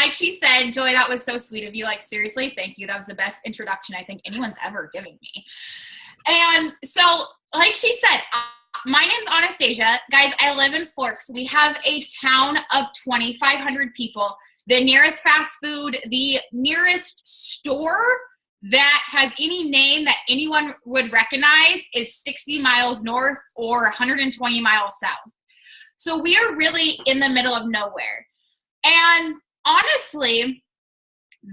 like she said, Joy, that was so sweet of you. Like, seriously, thank you. That was the best introduction I think anyone's ever given me. And so, like she said, my name's Anastasia. Guys, I live in Forks. We have a town of 2,500 people. The nearest fast food, the nearest store that has any name that anyone would recognize is 60 miles north or 120 miles south. So we are really in the middle of nowhere. And honestly,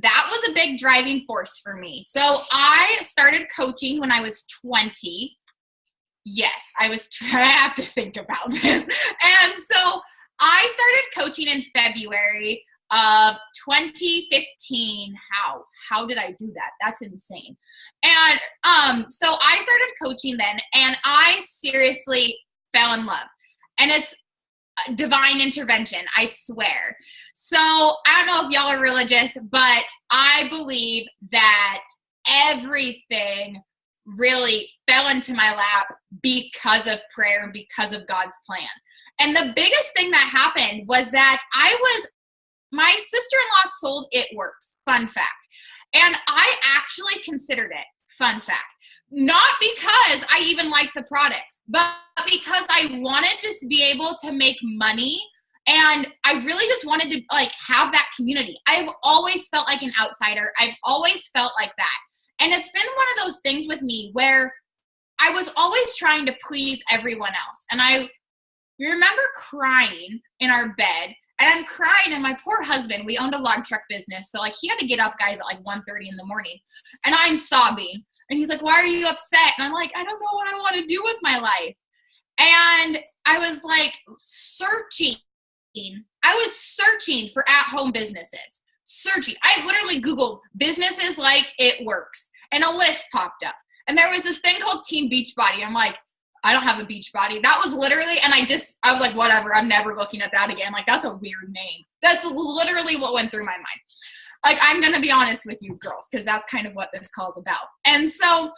that was a big driving force for me. So I started coaching when I was 20. Yes, I have to think about this. And so I started coaching in February of 2015. How did I do that? That's insane. And so I started coaching then, and I seriously fell in love. And it's divine intervention, I swear. So I don't know if y'all are religious, but I believe that everything really fell into my lap because of prayer and because of God's plan. And the biggest thing that happened was that my sister-in-law sold It Works, fun fact. And I actually considered it, fun fact. Not because I even liked the products, but because I wanted to be able to make money. And I really just wanted to like have that community. I've always felt like an outsider. I've always felt like that. And it's been one of those things with me where I was always trying to please everyone else. And I remember crying in our bed. And I'm crying, and my poor husband, we owned a log truck business. So like he had to get up, guys, at like 1:30 in the morning. And I'm sobbing. And he's like, why are you upset? And I'm like, I don't know what I want to do with my life. And I was like searching. I was searching for at-home businesses. Searching. I literally Googled businesses like It Works. And a list popped up. And there was this thing called Team Beachbody. I'm like, I don't have a beach body. That was literally, and I was like, whatever, I'm never looking at that again. Like, that's a weird name. That's literally what went through my mind. Like, I'm going to be honest with you girls, because that's kind of what this call is about. And so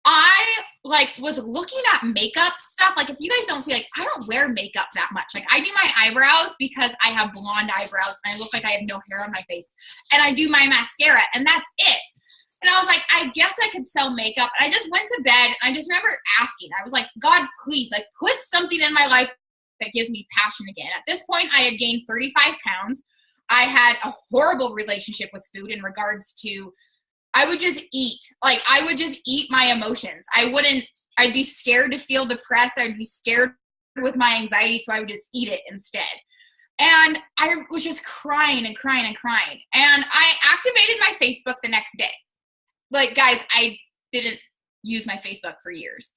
I like was looking at makeup stuff. Like, if you guys don't see, like, I don't wear makeup that much. Like, I do my eyebrows because I have blonde eyebrows and I look like I have no hair on my face. And I do my mascara, and that's it. And I was like, I guess I could sell makeup. And I just went to bed. And I just remember asking. I was like, God, please, like, put something in my life that gives me passion again. At this point, I had gained 35 pounds. I had a horrible relationship with food in regards to, I would just eat. Like, I would just eat my emotions. I'd be scared to feel depressed. I'd be scared with my anxiety. So I would just eat it instead. And I was just crying and crying and crying. And I activated my Facebook the next day. Like, guys, I didn't use my Facebook for years.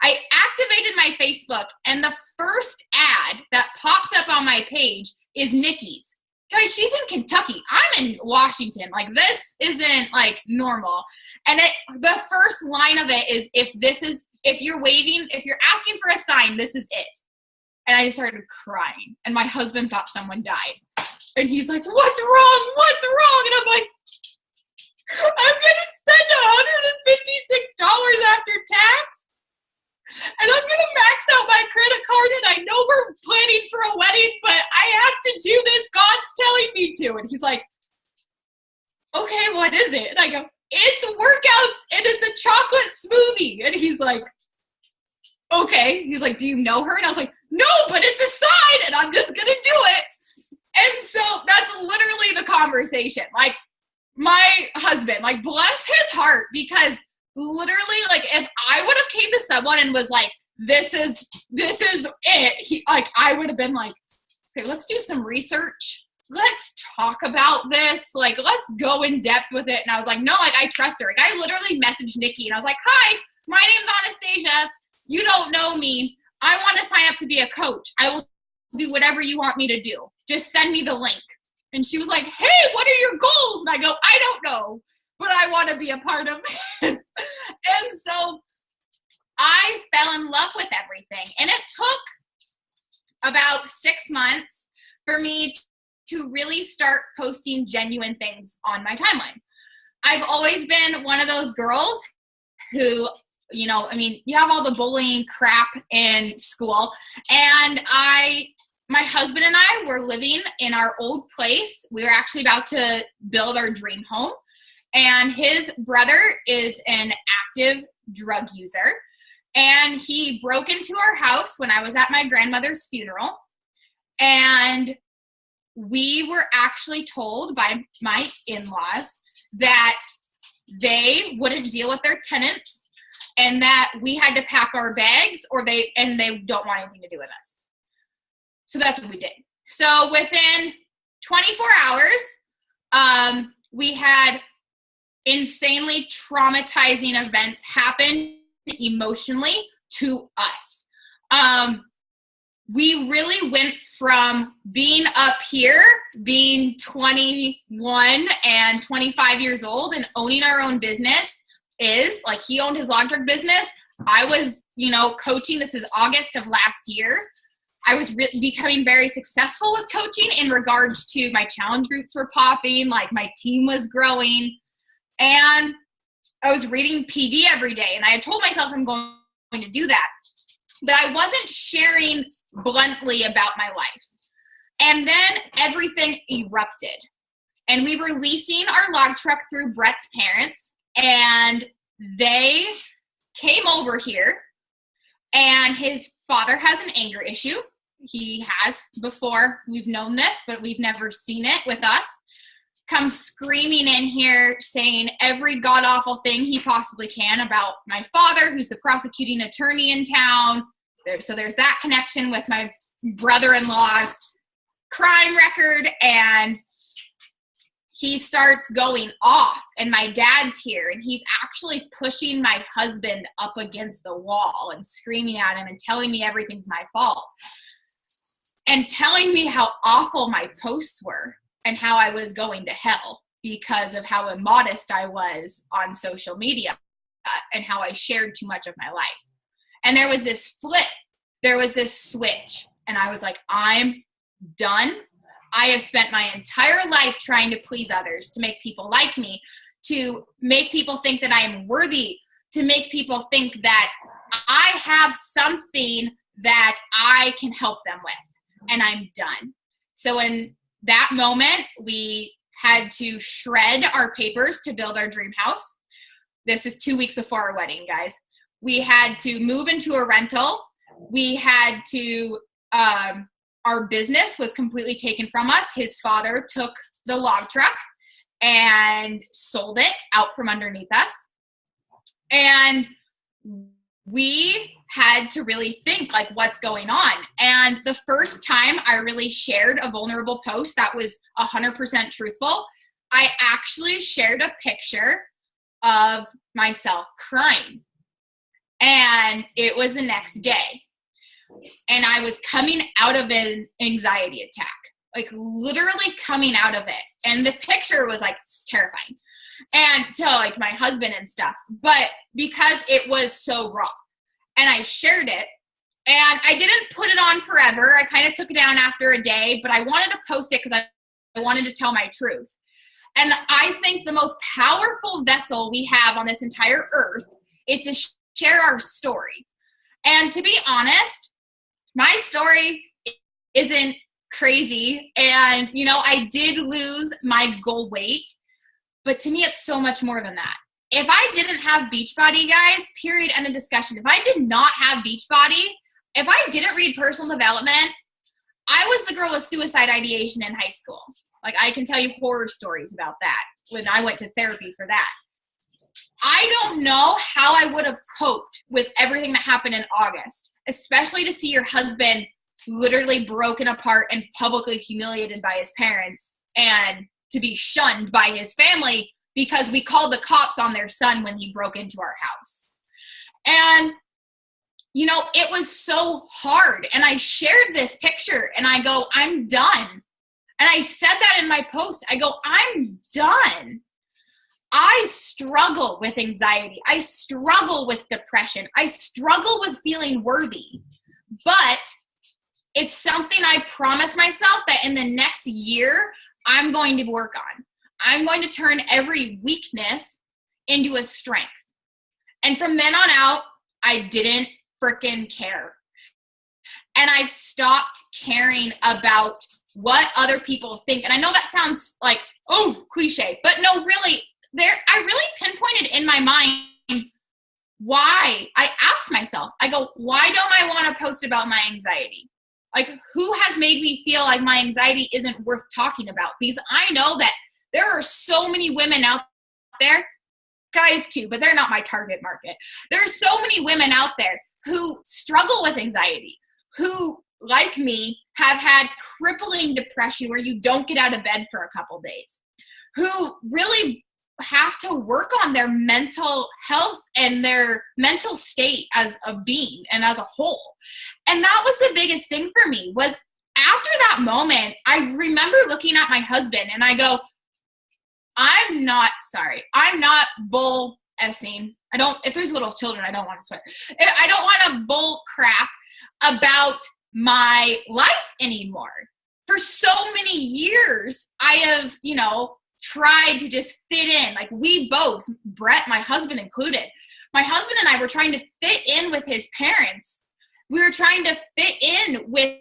I activated my Facebook, and the first ad that pops up on my page is Nikki's. Guys, she's in Kentucky. I'm in Washington. Like, this isn't, like, normal. And the first line of it is, if you're asking for a sign, this is it. And I just started crying. And my husband thought someone died. And he's like, what's wrong? What's wrong? And I'm like, I'm going to spend $156 after tax, and I'm going to max out my credit card, and I know we're planning for a wedding, but I have to do this. God's telling me to. And he's like, okay, what is it? And I go, it's workouts, and it's a chocolate smoothie. And he's like, okay. He's like, do you know her? And I was like, no, but it's a sign, and I'm just going to do it. And so that's literally the conversation. Like, my husband, like, bless his heart, because literally, like, if I would have came to someone and was like, this is it, I would have been like, okay, let's do some research. Let's talk about this. Like, let's go in depth with it. And I was like, no, like, I trust her. Like, I literally messaged Nikki, and I was like, hi, my name's Anastasia. You don't know me. I want to sign up to be a coach. I will do whatever you want me to do. Just send me the link. And she was like, hey, what are your goals? And I go, I don't know, but I want to be a part of this. And so I fell in love with everything. And it took about 6 months for me to really start posting genuine things on my timeline. I've always been one of those girls who, you know, I mean, you have all the bullying crap in school. And my husband and I were living in our old place. We were actually about to build our dream home. And his brother is an active drug user. And he broke into our house when I was at my grandmother's funeral. And we were actually told by my in-laws that they wouldn't deal with their tenants and that we had to pack our bags and they don't want anything to do with us. So that's what we did. So within 24 hours, we had insanely traumatizing events happen emotionally to us. We really went from being up here, being 21 and 25 years old and owning our own business like he owned his log truck business. I was, coaching. This is August of last year. I was becoming very successful with coaching in regards to my challenge groups were popping, like my team was growing, and I was reading PD every day. And I had told myself I'm going to do that, but I wasn't sharing bluntly about my life. And then everything erupted. And we were leasing our log truck through Brett's parents, and they came over here, and his father has an anger issue. He has before. We've known this, but we've never seen it with us. Comes screaming in here saying every god-awful thing he possibly can about my father, who's the prosecuting attorney in town. So there's that connection with my brother-in-law's crime record, and he starts going off, and my dad's here, and he's actually pushing my husband up against the wall and screaming at him and telling me everything's my fault and telling me how awful my posts were and how I was going to hell because of how immodest I was on social media and how I shared too much of my life. And there was this flip. There was this switch. And I was like, I'm done. I have spent my entire life trying to please others, to make people like me, to make people think that I am worthy, to make people think that I have something that I can help them with. And I'm done. So in that moment, we had to shred our papers to build our dream house. This is 2 weeks before our wedding, guys. We had to move into a rental. We had to, our business was completely taken from us. His father took the log truck and sold it out from underneath us. And we had to really think, like, what's going on? And the first time I really shared a vulnerable post that was 100% truthful, I actually shared a picture of myself crying. And it was the next day. And I was coming out of an anxiety attack, like literally coming out of it. And the picture was like terrifying. And to like my husband and stuff, but because it was so raw. And I shared it, and I didn't put it on forever. I kind of took it down after a day, but I wanted to post it because I wanted to tell my truth. And I think the most powerful vessel we have on this entire earth is to share our story. And to be honest, my story isn't crazy. And, I did lose my goal weight, but to me, it's so much more than that. If I didn't have Beachbody, guys, period, end of discussion. If I did not have Beachbody, if I didn't read personal development, I was the girl with suicide ideation in high school. Like, I can tell you horror stories about that when I went to therapy for that. I don't know how I would have coped with everything that happened in August, especially to see your husband literally broken apart and publicly humiliated by his parents and to be shunned by his family because we called the cops on their son when he broke into our house. And, it was so hard. And I shared this picture and I go, I'm done. And I said that in my post. I go, I'm done. I struggle with anxiety. I struggle with depression. I struggle with feeling worthy. But it's something I promised myself that in the next year, I'm going to work on. I'm going to turn every weakness into a strength. And from then on out, I didn't freaking care. And I've stopped caring about what other people think. And I know that sounds like, oh, cliche, but no, really, I really pinpointed in my mind why. I asked myself, I go, why don't I want to post about my anxiety? Like, who has made me feel like my anxiety isn't worth talking about? Because I know that there are so many women out there, guys too, but they're not my target market. There are so many women out there who struggle with anxiety, who, like me, have had crippling depression where you don't get out of bed for a couple days, who really have to work on their mental health and their mental state as a being and as a whole. And that was the biggest thing for me. Was after that moment, I remember looking at my husband and I go, I'm not bull essing. If there's little children, I don't want to swear. I don't want to bull crap about my life anymore. For so many years, I have, tried to just fit in. Like, we both, Brett, my husband included, my husband and I were trying to fit in with his parents. We were trying to fit in with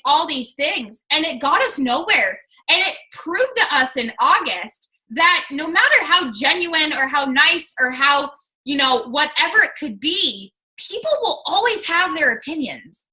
all these things, and it got us nowhere. And it proved to us in August that no matter how genuine or how nice or how, whatever it could be, people will always have their opinions.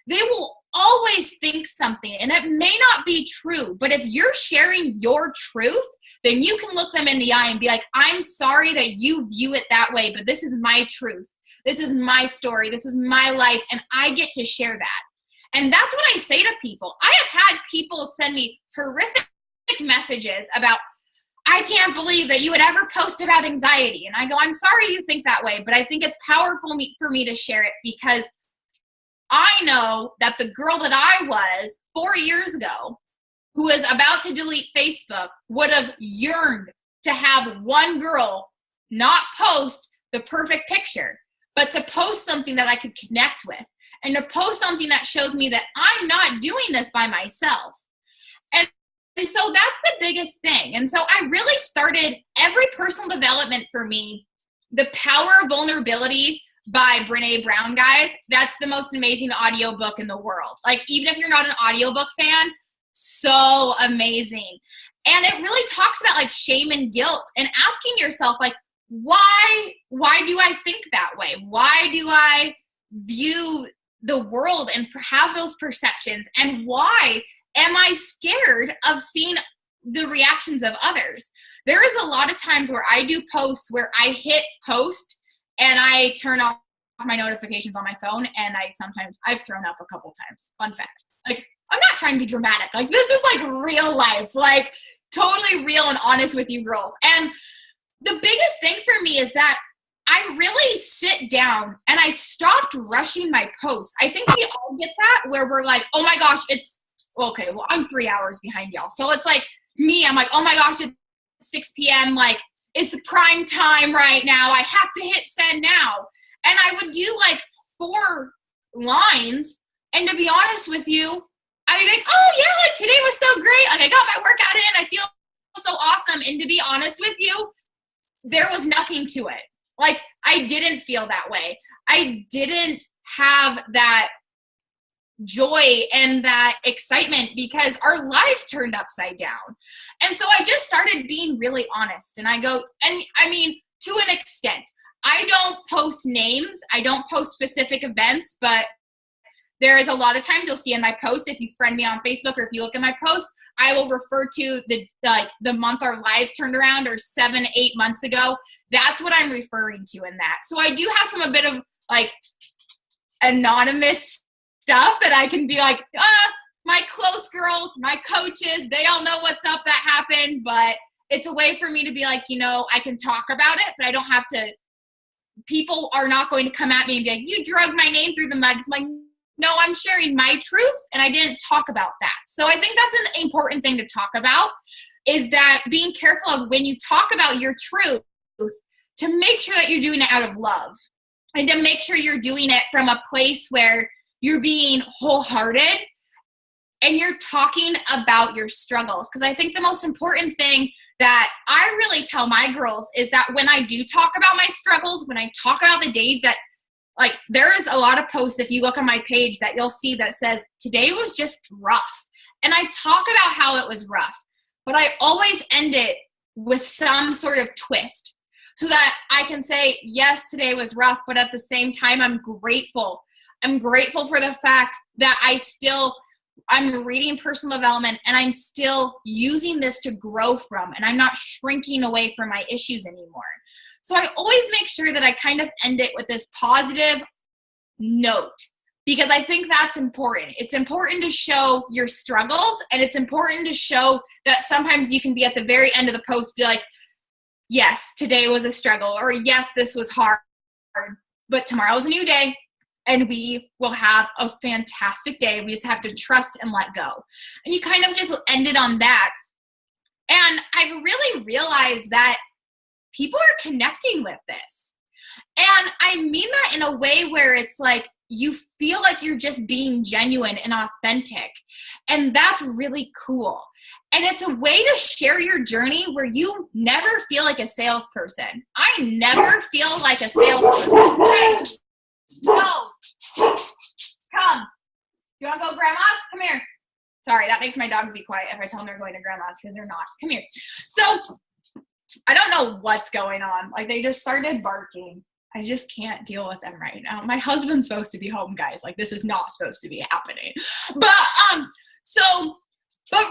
They will always think something, and it may not be true, but if you're sharing your truth, then you can look them in the eye and be like, I'm sorry that you view it that way, but this is my truth. This is my story. This is my life, and I get to share that. And that's what I say to people. I have had people send me horrific messages about, I can't believe that you would ever post about anxiety. And I go, I'm sorry you think that way, but I think it's powerful for me to share it, because I know that the girl that I was 4 years ago, who was about to delete Facebook, would have yearned to have one girl not post the perfect picture, but to post something that I could connect with, and to post something that shows me that I'm not doing this by myself. And so that's the biggest thing. And so I really started every personal development for me, The Power of Vulnerability by Brené Brown, guys. That's the most amazing audiobook in the world. Like, even if you're not an audiobook fan, so amazing. And it really talks about like shame and guilt, and asking yourself, like, why do I think that way? Why do I view the world and have those perceptions? And why am I scared of seeing the reactions of others? There is a lot of times where I do posts where I hit post and I turn off my notifications on my phone, and I've thrown up a couple times. Fun fact. Like, I'm not trying to be dramatic. Like, this is like real life, like totally real and honest with you girls. And the biggest thing for me is that I really sit down and I stopped rushing my posts. I think we all get that, where we're like, oh my gosh, it's okay. Well, I'm 3 hours behind y'all. So it's like me, I'm like, oh my gosh, it's 6 p.m. Like, it's the prime time right now. I have to hit send now. And I would do like 4 lines. And to be honest with you, I would think, oh yeah, like today was so great. Like, I got my workout in. I feel so awesome. And to be honest with you, there was nothing to it. Like, I didn't feel that way. I didn't have that joy and that excitement, because our lives turned upside down. And so I just started being really honest. And I go, and I mean, to an extent, I don't post names. I don't post specific events, but there is a lot of times you'll see in my post, if you friend me on Facebook or if you look at my post, I will refer to the month our lives turned around, or 7-8 months ago. That's what I'm referring to in that. So I do have a bit of like anonymous stuff that I can be like, my close girls, my coaches, they all know what's up that happened. But it's a way for me to be like, I can talk about it, but I don't have to. People are not going to come at me and be like, you drug my name through the mud. It's like, no, I'm sharing my truth, and I didn't talk about that. So I think that's an important thing to talk about, is that being careful of when you talk about your truth, to make sure that you're doing it out of love, and to make sure you're doing it from a place where you're being wholehearted and you're talking about your struggles. Because I think the most important thing that I really tell my girls is that when I do talk about my struggles, when I talk about the days that like there is a lot of posts, if you look on my page, that you'll see that says, today was just rough. And I talk about how it was rough, but I always end it with some sort of twist so that I can say, yes, today was rough, but at the same time, I'm grateful. I'm grateful for the fact that I'm reading personal development and I'm still using this to grow from, and I'm not shrinking away from my issues anymore. So I always make sure that I kind of end it with this positive note, because I think that's important. It's important to show your struggles, and it's important to show that sometimes you can be at the very end of the post, be like, yes, today was a struggle, or yes, this was hard, but tomorrow's a new day, and we will have a fantastic day. We just have to trust and let go. And you kind of just end it on that. And I've really realized that people are connecting with this. And I mean that in a way where it's like, you feel like you're just being genuine and authentic. And that's really cool. And it's a way to share your journey where you never feel like a salesperson. I never feel like a salesperson. Hey, no. Come. You want to go grandma's? Come here. Sorry, that makes my dogs be quiet if I tell them they're going to grandma's, because they're not. Come here. So I don't know what's going on. Like, they just started barking. I just can't deal with them right now. My husband's supposed to be home, guys. Like, this is not supposed to be happening. But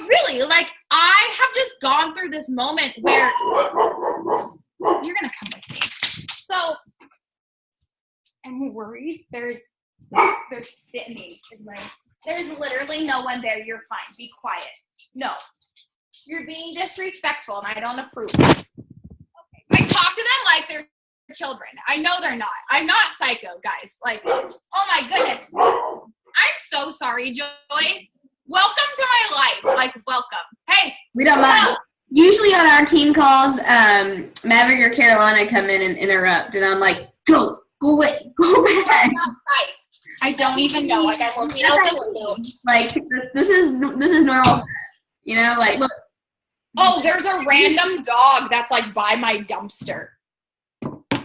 really, like, I have just gone through this moment where you're going to come with me. So I'm worried. They're sitting. There's literally no one there. You're fine. Be quiet. No. You're being disrespectful, and I don't approve. Okay. I talk to them like they're children. I know they're not. I'm not psycho, guys. Like, oh my goodness. I'm so sorry, Joy. Welcome to my life. Like, welcome. Hey. We don't mind. Usually on our team calls, Maverick or Carolina come in and interrupt, and I'm like, go away, go back. I don't even know. Like, I'm looking out the window. Like, this is normal. You know, like, look. Oh, there's a random dog that's like by my dumpster.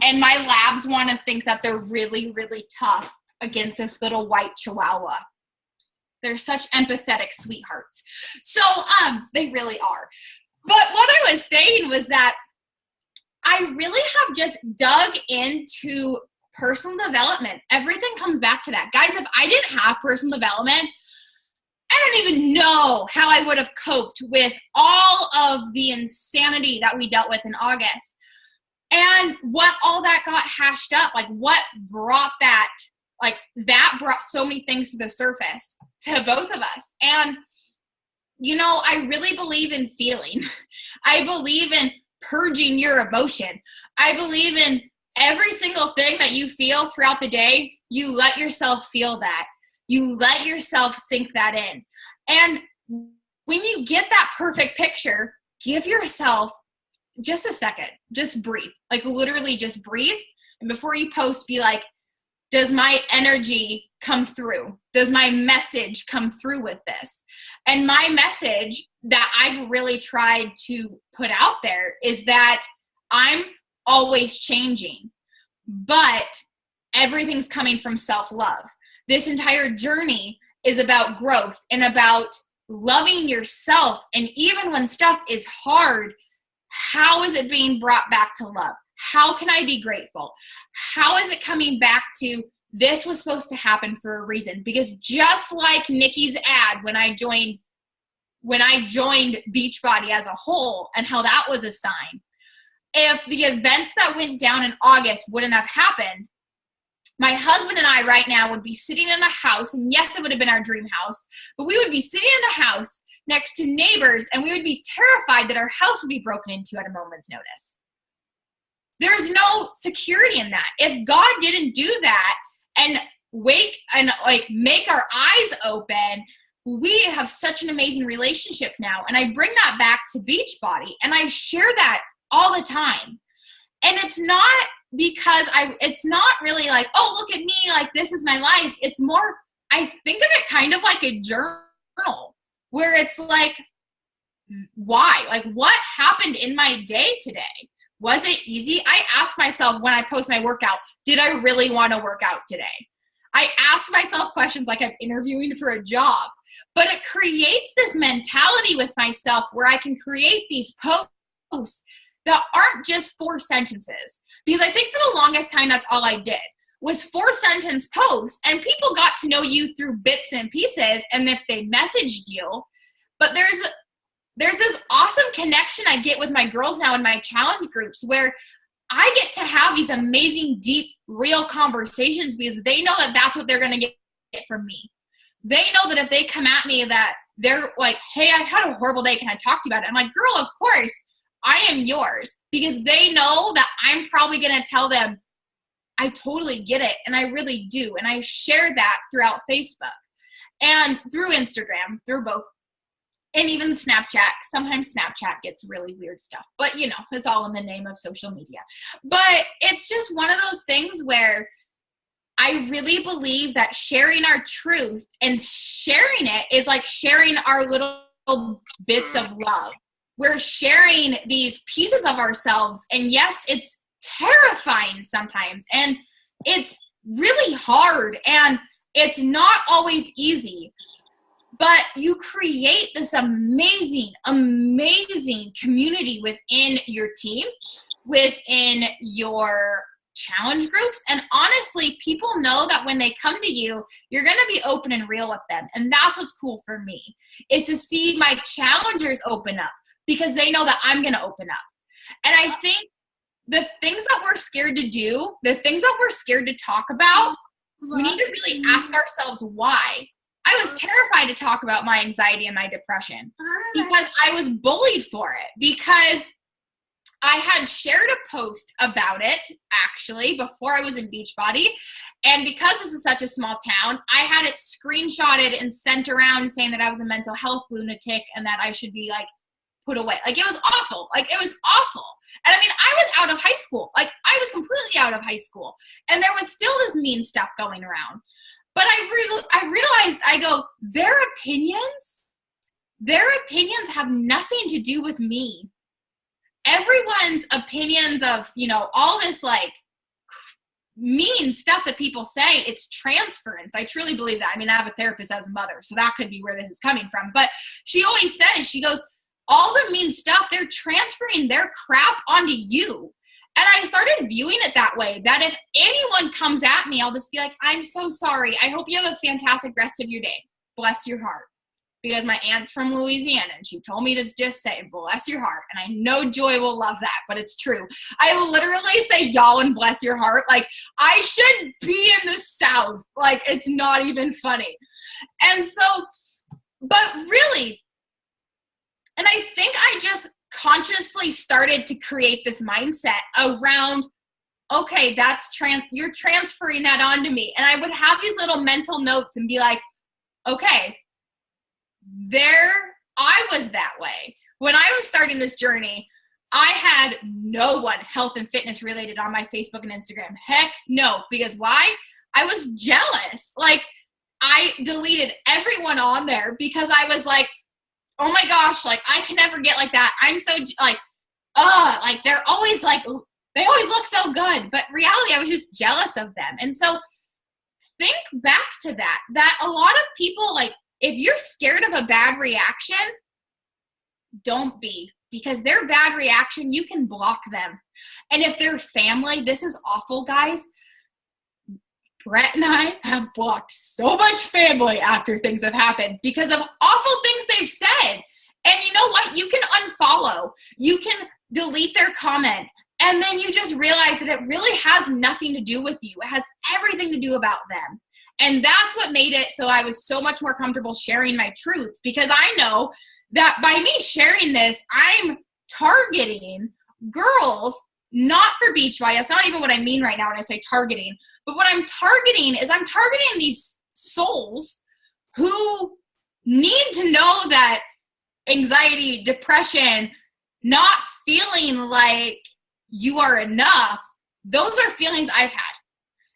And my labs want to think that they're really, really tough against this little white chihuahua. They're such empathetic sweethearts. So, they really are. But what I was saying was that I really have just dug into personal development. Everything comes back to that. Guys, if I didn't have personal development, I don't even know how I would have coped with all of the insanity that we dealt with in August. And what all that got hashed up, like what brought that, like that brought so many things to the surface to both of us. And, you know, I really believe in feeling. I believe in purging your emotion. I believe in every single thing that you feel throughout the day, you let yourself feel that. You let yourself sink that in. And when you get that perfect picture, give yourself just a second. Just breathe. Like, literally just breathe. And before you post, be like, does my energy come through? Does my message come through with this? And my message that I've really tried to put out there is that I'm always changing, but everything's coming from self-love. This entire journey is about growth and about loving yourself. And even when stuff is hard, how is it being brought back to love? How can I be grateful? How is it coming back to this was supposed to happen for a reason? Because just like Nikki's ad when I joined Beachbody as a whole, and how that was a sign, if the events that went down in August wouldn't have happened, my husband and I right now would be sitting in a house, and yes, it would have been our dream house, but we would be sitting in a house next to neighbors, and we would be terrified that our house would be broken into at a moment's notice. There's no security in that. If God didn't do that and make our eyes open, we have such an amazing relationship now. And I bring that back to Beachbody, and I share that all the time. And it's not because it's not really like, oh, look at me, like this is my life. It's more, I think of it kind of like a journal where it's like, why? Like, what happened in my day today? Was it easy? I ask myself when I post my workout, did I really want to work out today? I ask myself questions like I'm interviewing for a job. But it creates this mentality with myself where I can create these posts that aren't just 4 sentences. Because I think for the longest time, that's all I did was 4-sentence posts, and people got to know you through bits and pieces, and if they messaged you. But there's this awesome connection I get with my girls now in my challenge groups where I get to have these amazing, deep, real conversations because they know that that's what they're going to get from me. They know that if they come at me that they're like, hey, I had a horrible day. Can I talk to you about it? I'm like, girl, of course, I am yours. Because they know that I'm probably going to tell them, I totally get it. And I really do. And I share that throughout Facebook and through Instagram, through both. And even Snapchat. Sometimes Snapchat gets really weird stuff. But, you know, it's all in the name of social media. But it's just one of those things where I really believe that sharing our truth and sharing it is like sharing our little bits of love. We're sharing these pieces of ourselves. And yes, it's terrifying sometimes. And it's really hard. And it's not always easy. But you create this amazing, amazing community within your team, within your challenge groups. And honestly, people know that when they come to you, you're going to be open and real with them. And that's what's cool for me, is to see my challengers open up because they know that I'm going to open up. And I think the things that we're scared to do, the things that we're scared to talk about, we need to really ask ourselves why. I was terrified to talk about my anxiety and my depression because I was bullied for it, because I had shared a post about it actually before I was in Beachbody. And because this is such a small town, I had it screenshotted and sent around saying that I was a mental health lunatic and that I should be like put away. Like it was awful. Like it was awful. And I mean, I was out of high school. Like I was completely out of high school. And there was still this mean stuff going around. But I realized, I go, their opinions have nothing to do with me. Everyone's opinions of, you know, all this like mean stuff that people say, it's transference. I truly believe that. I mean, I have a therapist as a mother, so that could be where this is coming from. But she always says, she goes, all the mean stuff, they're transferring their crap onto you. And I started viewing it that way, that if anyone comes at me, I'll just be like, I'm so sorry. I hope you have a fantastic rest of your day. Bless your heart. Because my aunt's from Louisiana, and she told me to just say, bless your heart. And I know Joy will love that, but it's true. I literally say y'all and bless your heart. Like, I should be in the South. Like, it's not even funny. And so, but really, and I think I just consciously started to create this mindset around, okay, you're transferring that onto me. And I would have these little mental notes and be like, okay, I was that way. When I was starting this journey, I had no one health and fitness related on my Facebook and Instagram. Heck no. Because why? I was jealous. Like, I deleted everyone on there because I was like, oh my gosh, like I can never get like that. I'm so like they're always like, they always look so good. But reality, I was just jealous of them. And so think back to that a lot of people, like, if you're scared of a bad reaction, don't be, because their bad reaction, you can block them. And if they're family, this is awful, guys. Brett and I have blocked so much family after things have happened because of awful things they've said. And you know what? You can unfollow. You can delete their comment. And then you just realize that it really has nothing to do with you. It has everything to do about them. And that's what made it so I was so much more comfortable sharing my truth, because I know that by me sharing this, I'm targeting girls, not for Beachbody. That's not even what I mean right now when I say targeting. But what I'm targeting is I'm targeting these souls who need to know that anxiety, depression, not feeling like you are enough, those are feelings I've had.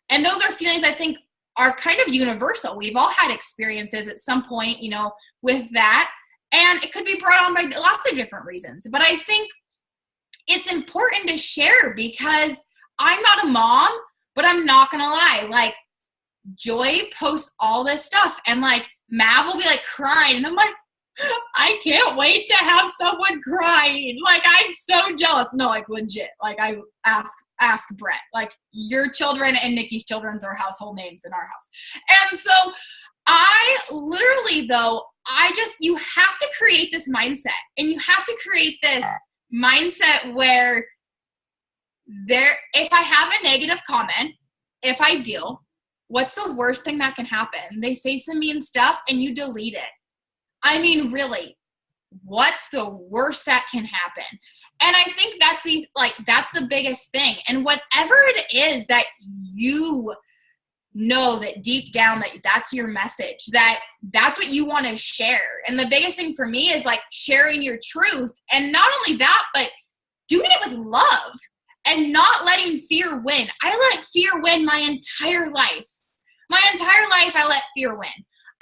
And those are feelings I think are kind of universal. We've all had experiences at some point, you know, with that. And it could be brought on by lots of different reasons. But I think it's important to share because I'm not a mom, but I'm not going to lie. Like, Joy posts all this stuff and like Mav will be like crying and I'm like, I can't wait to have someone crying. Like, I'm so jealous. No, like legit. Like, I ask Brett. Like, your children and Nikki's children's are household names in our house. And so I literally, though, you have to create this mindset. And you have to create this mindset where if I have a negative comment, if I do, what's the worst thing that can happen? They say some mean stuff and you delete it. I mean, really, what's the worst that can happen? And I think that's the biggest thing. And whatever it is that you know that deep down that's your message, that's what you want to share. And the biggest thing for me is like sharing your truth. And not only that, but doing it with love and not letting fear win. I let fear win my entire life. My entire life, I let fear win.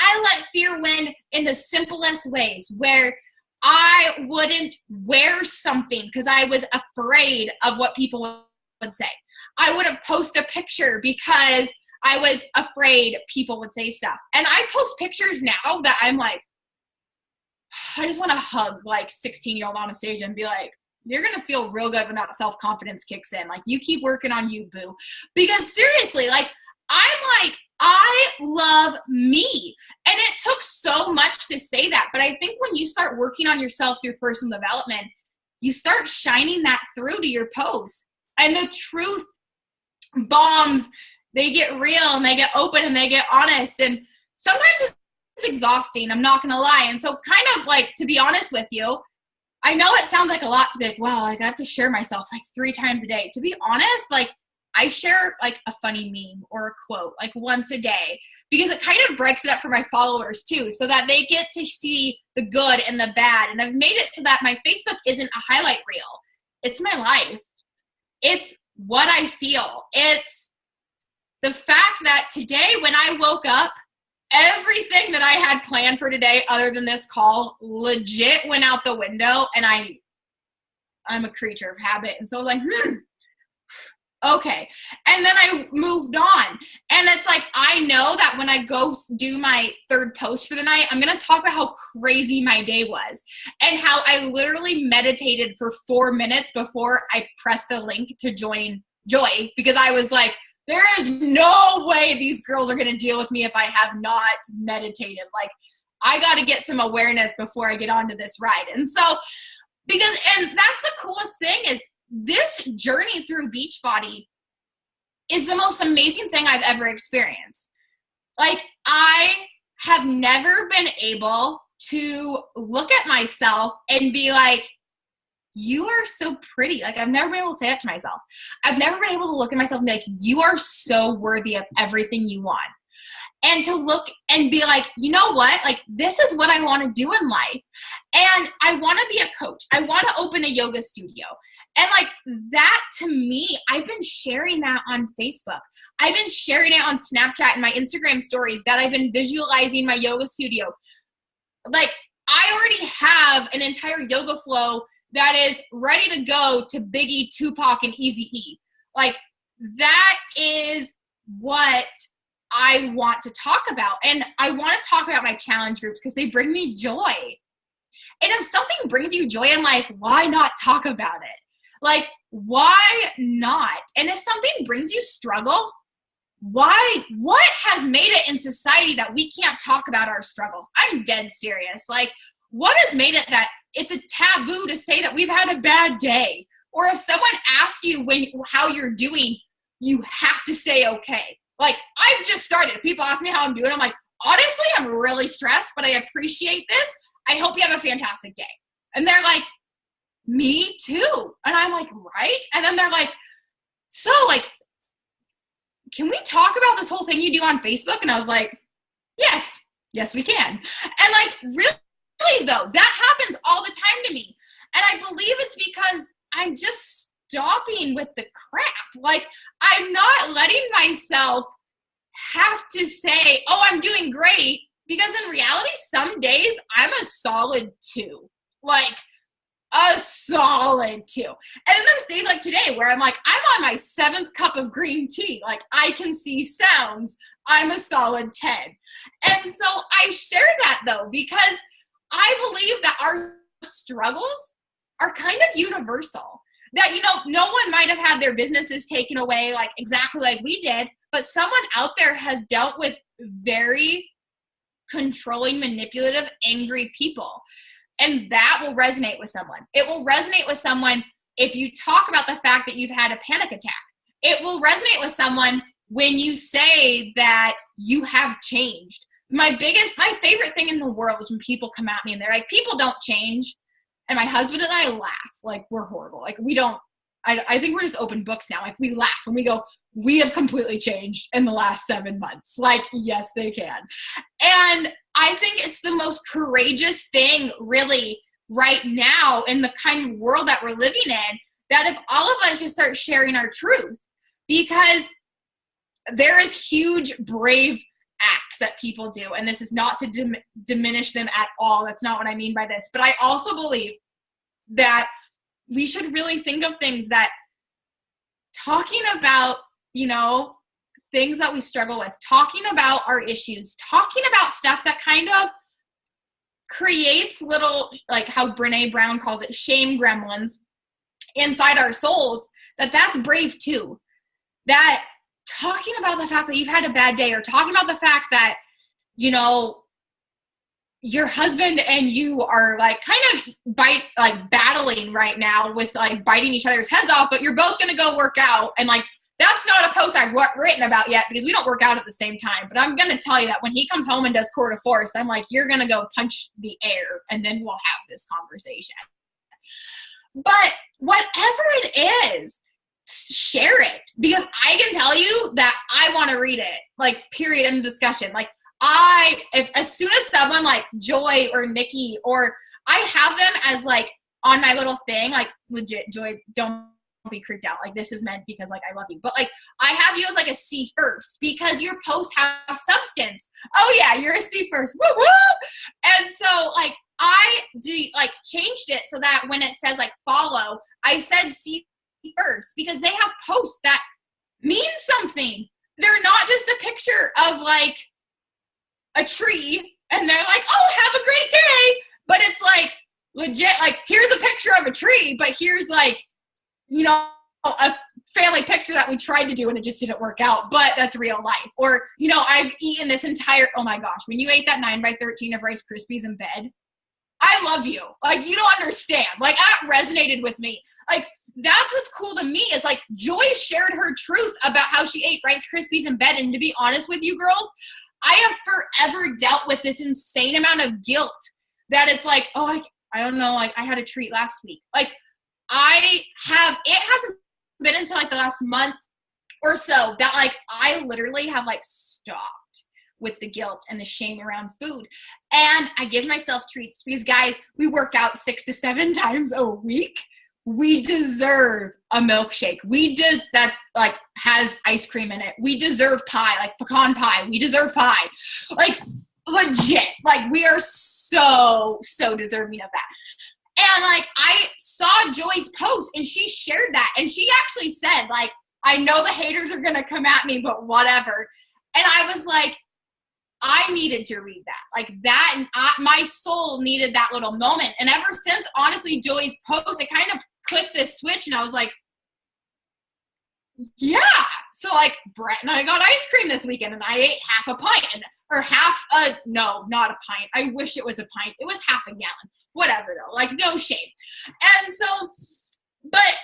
I let fear win in the simplest ways where I wouldn't wear something because I was afraid of what people would say. I wouldn't post a picture because I was afraid people would say stuff. And I post pictures now that I'm like, I just want to hug like 16-year-old Anastasia and be like, you're going to feel real good when that self-confidence kicks in. Like, you keep working on you, boo. Because seriously, like, I'm like, I love me. And it took so much to say that. But I think when you start working on yourself through personal development, you start shining that through to your posts. And the truth bombs, they get real and they get open and they get honest. And sometimes it's exhausting, I'm not going to lie. And so kind of like, to be honest with you, I know it sounds like a lot to be like, wow, like I have to share myself like 3 times a day. To be honest, like I share like a funny meme or a quote like once a day because it kind of breaks it up for my followers too, so that they get to see the good and the bad. And I've made it so that my Facebook isn't a highlight reel. It's my life. It's what I feel. It's the fact that today when I woke up, everything that I had planned for today other than this call legit went out the window, and I'm a creature of habit. And so I was like, okay. And then I moved on. And it's like, I know that when I go do my 3rd post for the night, I'm going to talk about how crazy my day was and how I literally meditated for 4 minutes before I pressed the link to join Joy, because I was like, there is no way these girls are going to deal with me if I have not meditated. Like, I got to get some awareness before I get onto this ride. And so, and that's the coolest thing is this journey through Beachbody is the most amazing thing I've ever experienced. Like, I have never been able to look at myself and be like, you are so pretty. Like, I've never been able to say that to myself. I've never been able to look at myself and be like, you are so worthy of everything you want. And to look and be like, you know what? Like, this is what I want to do in life. And I want to be a coach. I want to open a yoga studio. And like that, to me, I've been sharing that on Facebook. I've been sharing it on Snapchat and my Instagram stories that I've been visualizing my yoga studio. Like, I already have an entire yoga flow that is ready to go to Biggie, Tupac, and Eazy-E. Like, that is what I want to talk about. And I want to talk about my challenge groups because they bring me joy. And if something brings you joy in life, why not talk about it? Like, why not? And if something brings you struggle, what has made it in society that we can't talk about our struggles? I'm dead serious. Like, what has made it that it's a taboo to say that we've had a bad day? Or if someone asks you how you're doing, you have to say okay. Like, I've just started. People ask me how I'm doing. I'm like, honestly, I'm really stressed, but I appreciate this. I hope you have a fantastic day. And they're like, me too. And I'm like, right? And then they're like, so like, can we talk about this whole thing you do on Facebook? And I was like, yes, we can. And like, really though, that happens all the time to me. And I believe it's because I'm just stopping with the crap. Like, I'm not letting myself have to say, oh, I'm doing great. Because in reality, some days I'm a solid 2. Like, a solid 2. And then there's days like today where I'm like, I'm on my 7th cup of green tea. Like, I can see sounds. I'm a solid 10. And so I share that, though, because I believe that our struggles are kind of universal. That, you know, no one might have had their businesses taken away like exactly like we did, but someone out there has dealt with very controlling, manipulative, angry people. And that will resonate with someone. It will resonate with someone if you talk about the fact that you've had a panic attack. It will resonate with someone when you say that you have changed. My favorite thing in the world is when people come at me and they're like, people don't change. And my husband and I laugh like we're horrible. Like we don't, I think we're just open books now. Like we laugh and we go, we have completely changed in the last 7 months. Like, yes, they can. And I think it's the most courageous thing really right now in the kind of world that we're living in, that if all of us just start sharing our truth, because there is huge, brave acts that people do. And this is not to diminish them at all. That's not what I mean by this. But I also believe that we should really think of things that talking about, you know, things that we struggle with, talking about our issues, talking about stuff that kind of creates little, like how Brene Brown calls it, shame gremlins inside our souls, that's brave too. That talking about the fact that you've had a bad day, or talking about the fact that, you know, your husband and you are like kind of battling right now with like biting each other's heads off, but you're both going to go work out. And like, that's not a post I've written about yet because we don't work out at the same time. But I'm going to tell you that when he comes home and does core de force, I'm like, you're going to go punch the air and then we'll have this conversation. But whatever it is, share it, because I can tell you that I want to read it, like period, end of discussion. Like as soon as someone like Joy or Nikki, or I have them as like on my little thing, like legit, Joy, don't be creeped out. Like this is meant because like I love you, but like I have you as like a C first because your posts have substance. Oh yeah, you're a C first. Woo woo. And so like I changed it so that when it says like follow, I said C first because they have posts that mean something. They're not just a picture of like a tree and they're like, oh, have a great day. But it's like legit, like here's a picture of a tree, but here's like, you know, a family picture that we tried to do and it just didn't work out, but that's real life. Or, you know, I've eaten this entire, oh my gosh, when you ate that 9x13 of Rice Krispies in bed, I love you. Like, you don't understand. Like, that resonated with me. Like, that's what's cool to me is like Joy shared her truth about how she ate Rice Krispies in bed. And to be honest with you girls, I have forever dealt with this insane amount of guilt that it's like, oh, I don't know. Like I had a treat last week. Like it hasn't been until like the last month or so that like I literally have like stopped with the guilt and the shame around food. And I give myself treats because guys, we work out 6 to 7 times a week. We deserve a milkshake. That like has ice cream in it. We deserve pie, like pecan pie. We deserve pie. Like legit. Like we are so deserving of that. And like I saw Joy's post and she shared that. And she actually said like, I know the haters are going to come at me, but whatever. And I was like, I needed to read that. Like that, and my soul needed that little moment. And ever since, honestly, Joy's post, it kind of clicked this switch and I was like, yeah. So like Brett and I got ice cream this weekend and I ate half a pint no, not a pint. I wish it was a pint. It was half a gallon. Whatever though, like no shame. And so, but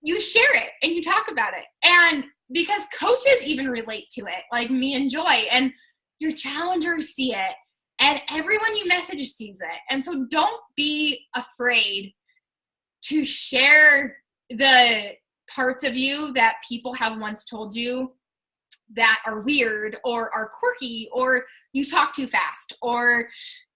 you share it and you talk about it. And because coaches even relate to it, like me and Joy, and your challengers see it, and everyone you message sees it. And so don't be afraid to share the parts of you that people have once told you that are weird or are quirky, or you talk too fast, or,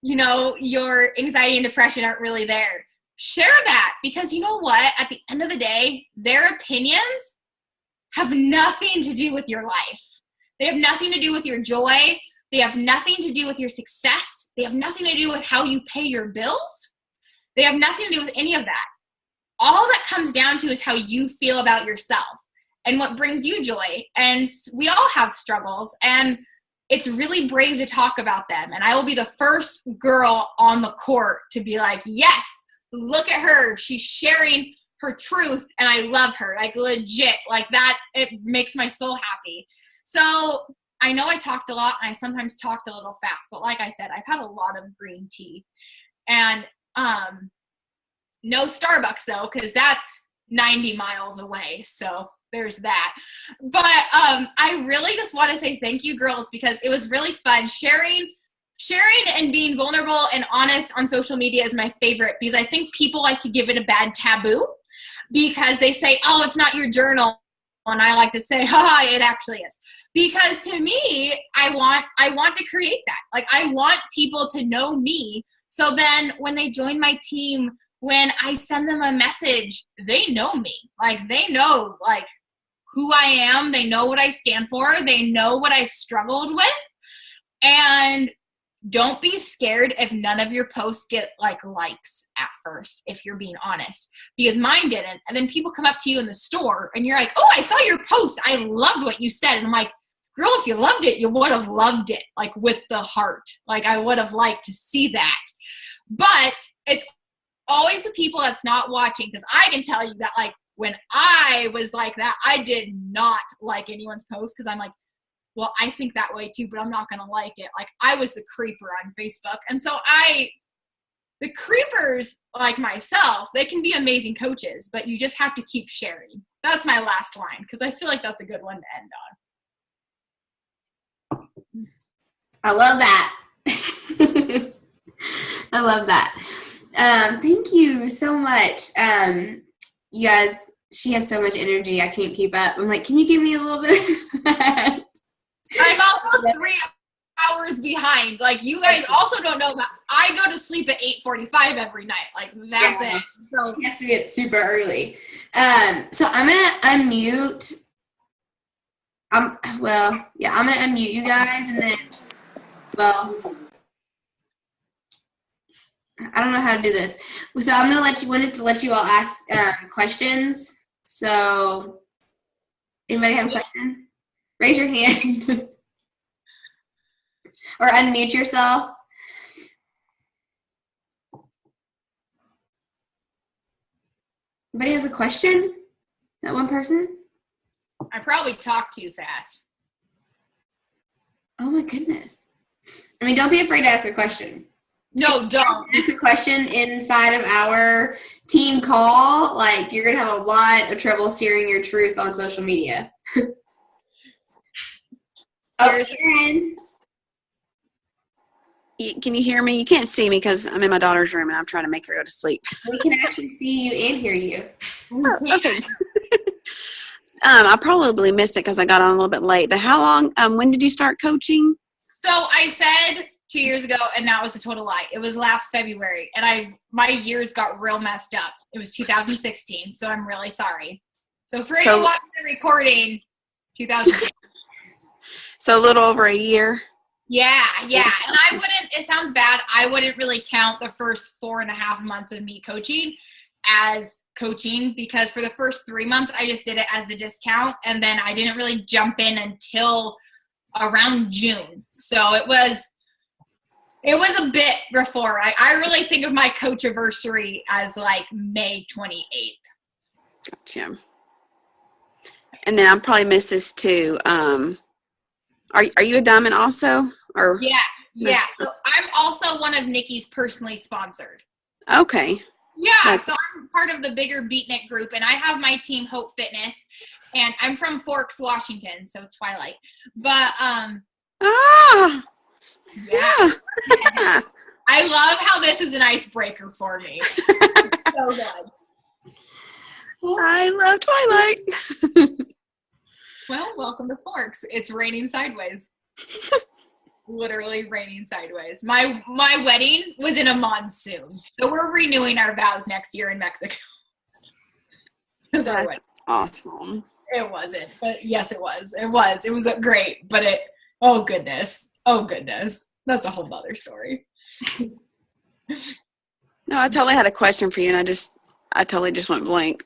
you know, your anxiety and depression aren't really there. Share that, because you know what? At the end of the day, their opinions have nothing to do with your life. They have nothing to do with your joy. They have nothing to do with your success. They have nothing to do with how you pay your bills. They have nothing to do with any of that. All that comes down to is how you feel about yourself and what brings you joy. And we all have struggles, and it's really brave to talk about them. And I will be the first girl on the court to be like, yes, look at her. She's sharing her truth, and I love her. Like, legit. Like, that, it makes my soul happy. So I know I talked a lot, and I sometimes talked a little fast. But like I said, I've had a lot of green tea. And no Starbucks, though, because that's 90 miles away. So there's that. But I really just want to say thank you, girls, because it was really fun. Sharing and being vulnerable and honest on social media is my favorite, because I think people like to give it a bad taboo because they say, oh, it's not your journal. And I like to say, haha, it actually is. Because to me, I want to create that. Like, I want people to know me. So then when they join my team, when I send them a message, they know me. Like, they know, like, who I am. They know what I stand for. They know what I struggled with. And don't be scared if none of your posts get like likes at first, if you're being honest, because mine didn't. And then people come up to you in the store and you're like, oh, I saw your post. I loved what you said. And I'm like, girl, if you loved it, you would have loved it, like, with the heart. Like, I would have liked to see that. But it's always the people that's not watching, because I can tell you that, like, when I was like that, I did not like anyone's post, because I'm like, well, I think that way too, but I'm not going to like it. Like, I was the creeper on Facebook. And so the creepers like myself, they can be amazing coaches, but you just have to keep sharing. That's my last line, because I feel like that's a good one to end on. I love that. I love that. Thank you so much. You guys, she has so much energy. I can't keep up. I'm like, can you give me a little bit of that? I'm also 3 hours behind. Like, you guys also don't know that I go to sleep at 8:45 every night. Like, that's it. So she has to get super early. So I'm gonna unmute. I'm gonna unmute you guys, and then, well, I don't know how to do this. So I'm gonna wanted to let you all ask questions. So, anybody have a question? Raise your hand. Or unmute yourself. Anybody has a question? That one person? I probably talk too fast. Oh my goodness. I mean, don't be afraid to ask a question. No, don't. Ask a question inside of our team call. Like, you're going to have a lot of trouble sharing your truth on social media. Aaron. Can you hear me? You can't see me because I'm in my daughter's room and I'm trying to make her go to sleep. We can actually see you and hear you. Oh, okay. I probably missed it because I got on a little bit late. But how long, when did you start coaching? So I said 2 years ago, and that was a total lie. It was last February, and my years got real messed up. It was 2016, so I'm really sorry. So for anyone watching the recording, 2016. So a little over a year. Yeah. And it sounds bad, I wouldn't really count the first 4.5 months of me coaching as coaching, because for the first 3 months, I just did it as the discount. And then I didn't really jump in until around June. So it was a bit before. I really think of my coach anniversary as like May 28th. Gotcha. And then I probably missed this too. Are you a diamond also? Or yeah. So I'm also one of Nikki's personally sponsored. Okay. Yeah, so I'm part of the bigger Beatnik group, and I have my team, Hope Fitness, and I'm from Forks, Washington, so Twilight. But yeah. I love how this is an icebreaker for me. So good. I love Twilight. Well, welcome to Forks. It's raining sideways. Literally raining sideways. My wedding was in a monsoon, so we're renewing our vows next year in Mexico. That's awesome. It wasn't, but yes, it was. It was great, but oh goodness, that's a whole other story. No, I totally had a question for you, and I totally just went blank.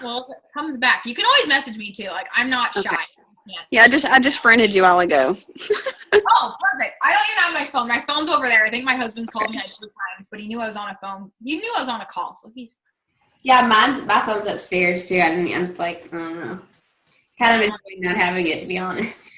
Well, if it comes back, you can always message me too. Like, I'm not shy. Okay. Yeah, I just friended you a while ago. Oh, perfect. I don't even have my phone. My phone's over there. I think my husband's called me like 2 times, but he knew I was on a phone. He knew I was on a call, so he's. Yeah, my phone's upstairs too. I'm like, I don't know. Kind of enjoying not having it, to be honest.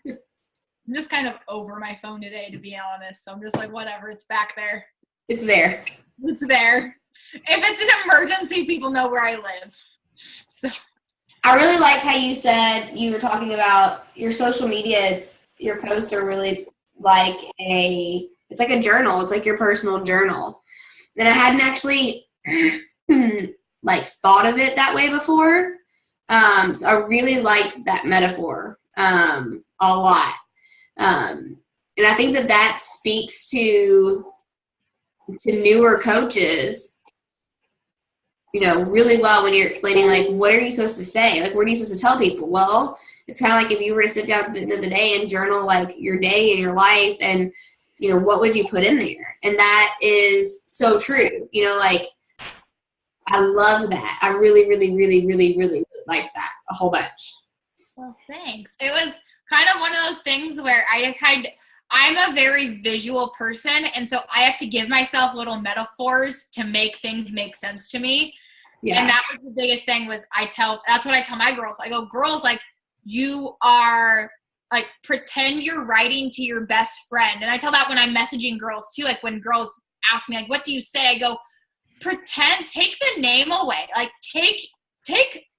I'm just kind of over my phone today, to be honest. So I'm just like, whatever. It's back there. It's there. It's there. If it's an emergency, people know where I live. So. I really liked how you said you were talking about your social media. Your posts are really like it's like a journal. It's like your personal journal. And I hadn't actually like thought of it that way before. So I really liked that metaphor a lot. And I think that speaks to newer coaches, really well when you're explaining, like, what are you supposed to say? Like, what are you supposed to tell people? Well, it's kind of like if you were to sit down at the end of the day and journal, like, your day and your life and, what would you put in there? And that is so true. Like, I love that. I really, really, really, really, really like that a whole bunch. Well, thanks. It was kind of one of those things where I'm a very visual person, and so I have to give myself little metaphors to make things make sense to me. Yeah. And that was the biggest thing that's what I tell my girls. I go, girls, like, you are, like, pretend you're writing to your best friend. And I tell that when I'm messaging girls too, like, when girls ask me, like, what do you say? I go, take the name away. Like, take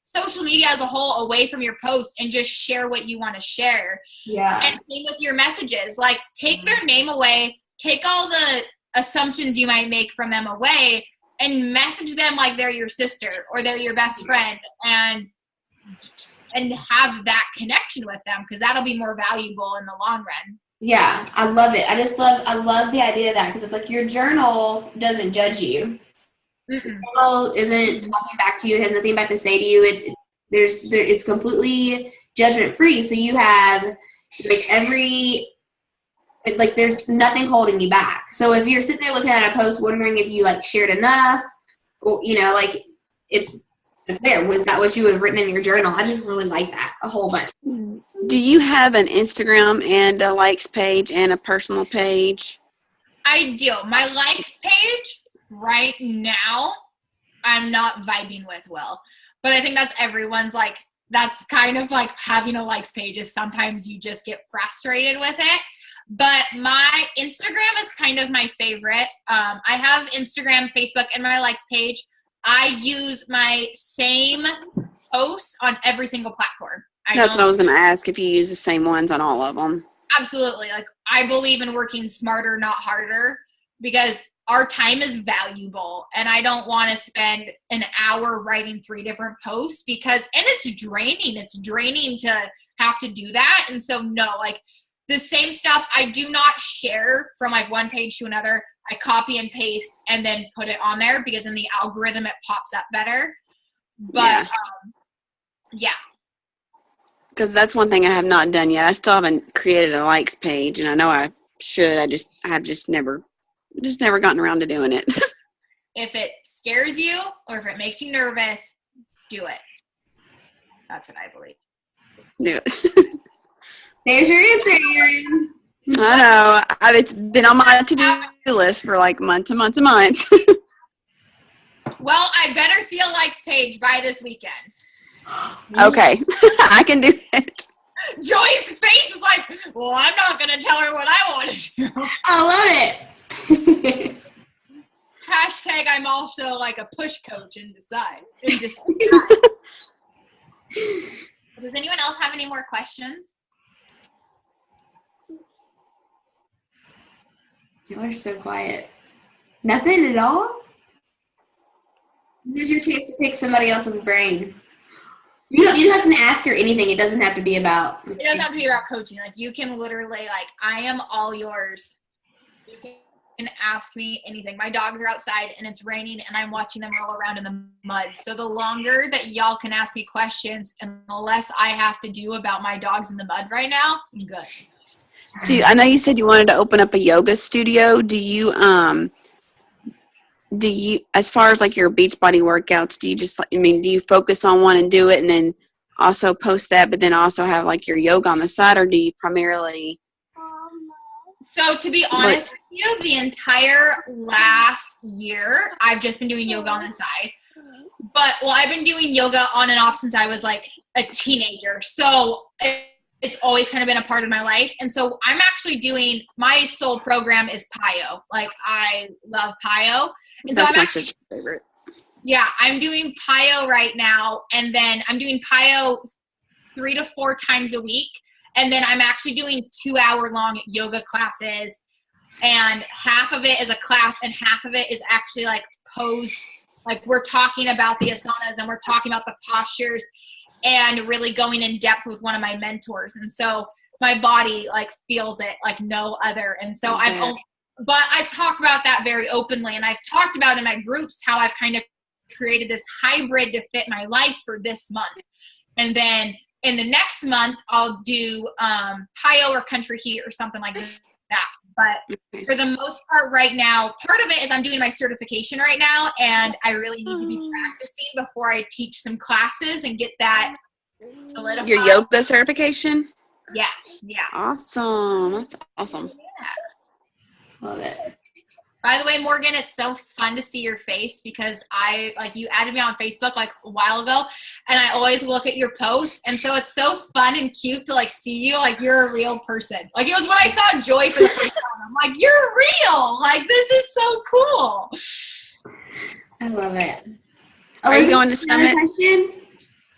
social media as a whole away from your post and just share what you want to share. Yeah. And same with your messages. Like, take their name away, take all the assumptions you might make from them away, and message them like they're your sister or they're your best friend, and have that connection with them, because that'll be more valuable in the long run. Yeah, I love it. I love the idea of that, because it's like your journal doesn't judge you. The journal isn't talking back to you. It has nothing back to say to you. It's completely judgment free. So you have like there's nothing holding you back. So if you're sitting there looking at a post wondering if you, like, shared enough, or like, it's there. Was that what you would have written in your journal? I just really like that a whole bunch. Do you have an Instagram and a likes page and a personal page? I do. My likes page right now, I'm not vibing with well. But I think that's everyone's, like, that's kind of like having a likes page is sometimes you just get frustrated with it. But my Instagram is kind of my favorite. I have Instagram, Facebook, and my likes page. I use my same posts on every single platform. That's what I was going to ask, if you use the same ones on all of them. Absolutely. Like, I believe in working smarter, not harder, because our time is valuable, and I don't want to spend an hour writing 3 different posts and it's draining. It's draining to have to do that. And so, no, like, the same stuff I do not share from, like, one page to another. I copy and paste and then put it on there, because in the algorithm it pops up better. But yeah. Because that's one thing I have not done yet. I still haven't created a likes page, and I know I should. I have just never gotten around to doing it. If it scares you or if it makes you nervous, do it. That's what I believe. Do it. There's your answer, Erin. I know. It's been on my to-do list for, like, months and months and months. Well, I better see a likes page by this weekend. Okay. I can do it. Joy's face is like, well, I'm not going to tell her what I want to do. I love it. Hashtag I'm also, like, a push coach and decide. Does anyone else have any more questions? You are so quiet. Nothing at all? This is your chance to pick somebody else's brain. You don't have to ask her anything. It doesn't have to be about. It doesn't have to be about coaching. Like, you can literally, like, I am all yours. You can ask me anything. My dogs are outside and it's raining and I'm watching them roll around in the mud. So the longer that y'all can ask me questions and the less I have to do about my dogs in the mud right now, I'm good. I know you said you wanted to open up a yoga studio. Do you, as far as like your Beachbody workouts, do you focus on one and do it and then also post that, but then also have like your yoga on the side, or do you primarily? So to be honest with you, the entire last year, I've just been doing yoga on the side. But, I've been doing yoga on and off since I was like a teenager. So it's always kind of been a part of my life. And so I'm actually doing, my sole program is PIO. Like, I love PIO. And so That's I'm my actually, sister's favorite. yeah, I'm doing PIO right now. And then I'm doing PIO 3 to 4 times a week. And then I'm actually doing 2-hour-long yoga classes. And half of it is a class and half of it is actually like pose. Like, we're talking about the asanas and we're talking about the postures and really going in depth with one of my mentors. And so my body like feels it like no other. And so but I talk about that very openly. And I've talked about in my groups how I've kind of created this hybrid to fit my life for this month. And then in the next month, I'll do PIO or country heat or something like that. But for the most part right now, part of it is I'm doing my certification right now, and I really need to be practicing before I teach some classes and get that solidified. Your yoga certification? Yeah. Awesome. That's awesome. Yeah. Love it. By the way, Morgan, it's so fun to see your face because you added me on Facebook like a while ago, and I always look at your posts. And so it's so fun and cute to like see you like you're a real person. Like, it was when I saw Joy for the first time. I'm like, you're real. Like, this is so cool. I love it. Are you going to Summit?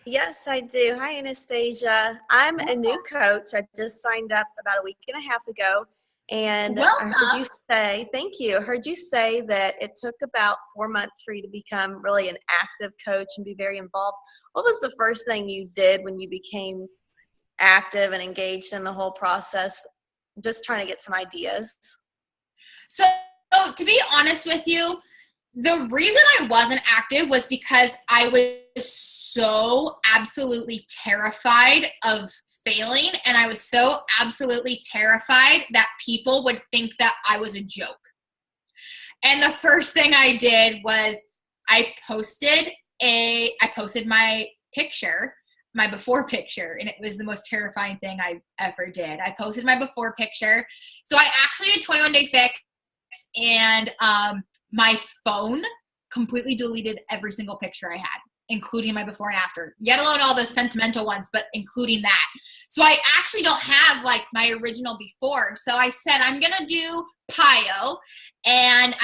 Yes, I do. Hi, Anastasia. I'm a new coach. I just signed up about a week and a half ago. And Welcome. I heard you say, thank you. I heard you say that it took about 4 months for you to become really an active coach and be very involved. What was the first thing you did when you became active and engaged in the whole process? Just trying to get some ideas. So to be honest with you, the reason I wasn't active was because I was so absolutely terrified of failing, and I was so absolutely terrified that people would think that I was a joke. And the first thing I did was I posted my picture, my before picture, and it was the most terrifying thing I ever did. I posted my before picture. So I actually did 21-day fix, and my phone completely deleted every single picture I had, including my before and after, yet alone all the sentimental ones, but including that. So I actually don't have like my original before. So I said, I'm going to do PIO and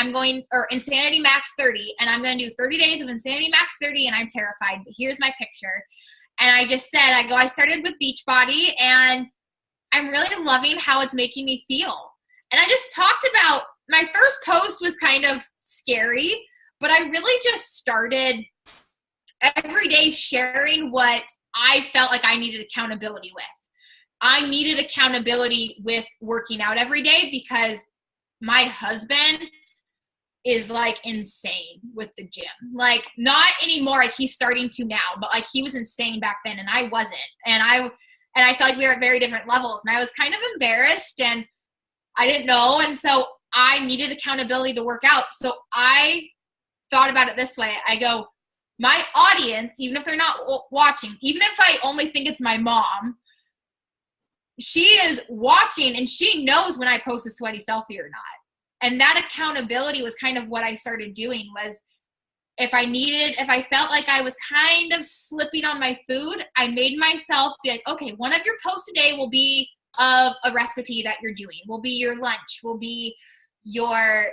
or Insanity Max 30. And I'm going to do 30 days of Insanity Max 30. And I'm terrified, but here's my picture. And I just said, I started with Beachbody, and I'm really loving how it's making me feel. And I just talked about, my first post was kind of scary, but I really just started every day sharing what I felt like I needed accountability with. I needed accountability with working out every day because my husband is like insane with the gym. Like, not anymore. Like, he's starting to now, but like he was insane back then and I wasn't. And I felt like we were at very different levels, and I was kind of embarrassed and I didn't know. And so I needed accountability to work out. So I thought about it this way. I go, my audience, even if they're not watching, even if I only think it's my mom, she is watching and she knows when I post a sweaty selfie or not. And that accountability was kind of what I started doing. Was if I felt like I was kind of slipping on my food, I made myself be like, okay, one of your posts a day will be of a recipe that you're doing, will be your lunch, will be your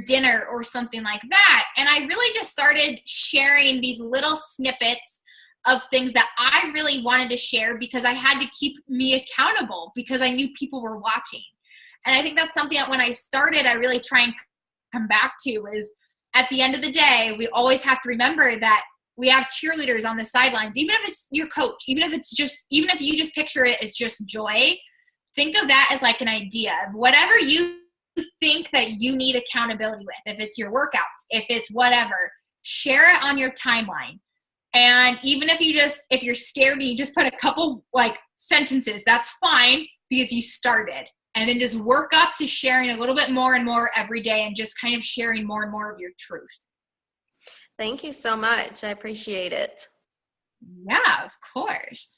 dinner or something like that. And I really just started sharing these little snippets of things that I really wanted to share because I had to keep me accountable because I knew people were watching. And I think that's something that when I started, I really try and come back to is at the end of the day, we always have to remember that we have cheerleaders on the sidelines, even if it's your coach, even if you just picture it as just joy, think of that as like an idea of whatever you think that you need accountability with. If it's your workouts, if it's whatever, share it on your timeline. And even if you're scared and you just put a couple like sentences, that's fine, because you started, and then just work up to sharing a little bit more and more every day and just kind of sharing more and more of your truth. Thank you so much. I appreciate it. Yeah, of course.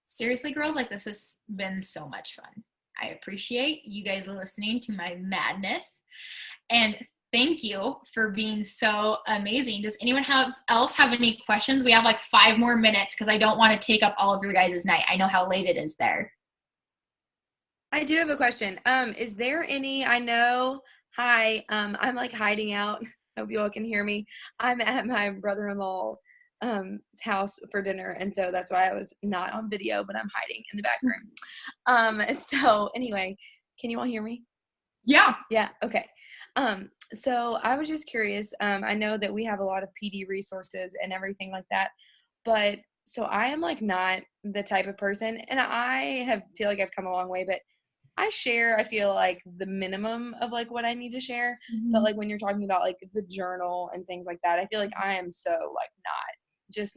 Seriously, girls, like, this has been so much fun. I appreciate you guys listening to my madness. And thank you for being so amazing. Does anyone else have any questions? We have like 5 more minutes because I don't want to take up all of your guys' night. I know how late it is there. I do have a question. Is there any, I'm like hiding out. Hope you all can hear me. I'm at my brother-in-law house for dinner, and so that's why I was not on video, but I'm hiding in the back room. So anyway, can you all hear me? Yeah. Okay. So I was just curious. I know that we have a lot of PD resources and everything like that, but so I am like not the type of person, and feel like I've come a long way, but I feel like the minimum of like what I need to share. Mm-hmm. But like when you're talking about like the journal and things like that, I feel like I am so like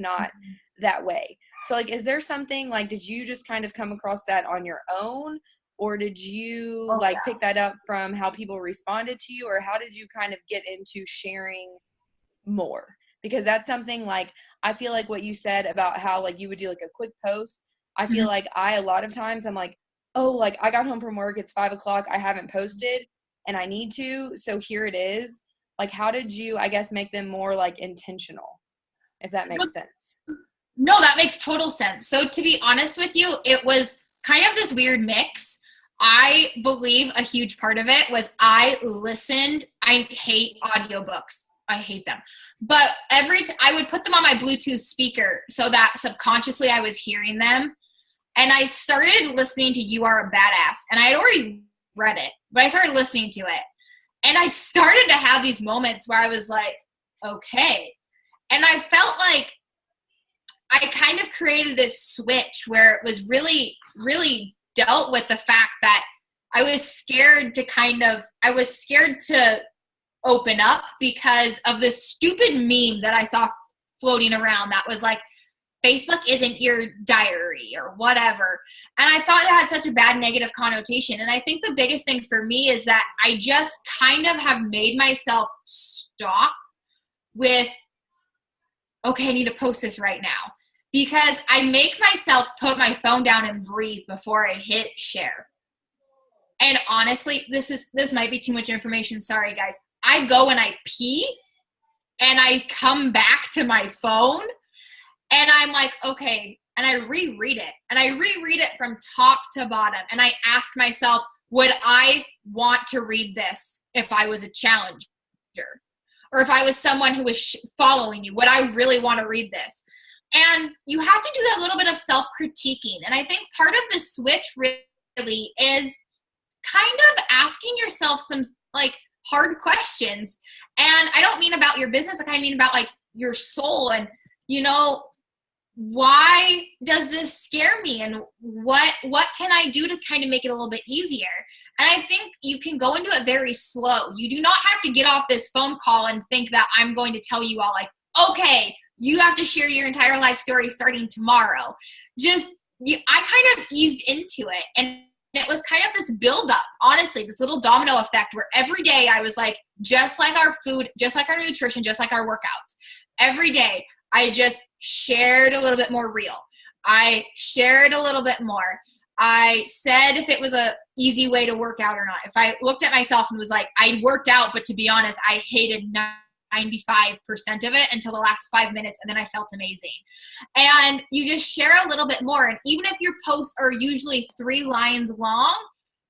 not that way. So like, is there something like, did you just kind of come across that on your own, or did you pick that up from how people responded to you, or how did you kind of get into sharing more? Because that's something like, I feel like what you said about how like you would do like a quick post. I feel like a lot of times I'm like, oh, like I got home from work, it's 5:00, I haven't posted and I need to, so here it is. Like, how did you, I guess, make them more like intentional, if that makes sense? No, that makes total sense. So to be honest with you, it was kind of this weird mix. I believe a huge part of it was I hate audiobooks. I hate them. But I would put them on my Bluetooth speaker so that subconsciously I was hearing them. And I started listening to You Are a Badass. And I had already read it, but I started listening to it. And I started to have these moments where I was like, okay. And I felt like I kind of created this switch where it was really, really dealt with the fact that I was scared to open up because of this stupid meme that I saw floating around that was like, Facebook isn't your diary or whatever. And I thought it had such a bad negative connotation. And I think the biggest thing for me is that I just kind of have made myself stop with, okay, I need to post this right now. Because I make myself put my phone down and breathe before I hit share. And honestly, this might be too much information. Sorry, guys. I go and I pee and I come back to my phone and I'm like, okay, and I reread it. And I reread it from top to bottom. And I ask myself, would I want to read this if I was a challenger? Or if I was someone who was following you, would I really want to read this? And you have to do that little bit of self-critiquing. And I think part of the switch really is kind of asking yourself some like hard questions. And I don't mean about your business. I kind of mean about like your soul and, you know, why does this scare me? And what can I do to kind of make it a little bit easier? And I think you can go into it very slow. You do not have to get off this phone call and think that I'm going to tell you all like, okay, you have to share your entire life story starting tomorrow. I kind of eased into it. And it was kind of this buildup, honestly, this little domino effect where every day I was like, just like our food, just like our nutrition, just like our workouts. Every day I just shared a little bit more real. I shared a little bit more. I said if it was a easy way to work out or not. If I looked at myself and was like, I worked out, but to be honest, I hated 95% of it until the last 5 minutes, and then I felt amazing. And you just share a little bit more. And even if your posts are usually 3 lines long,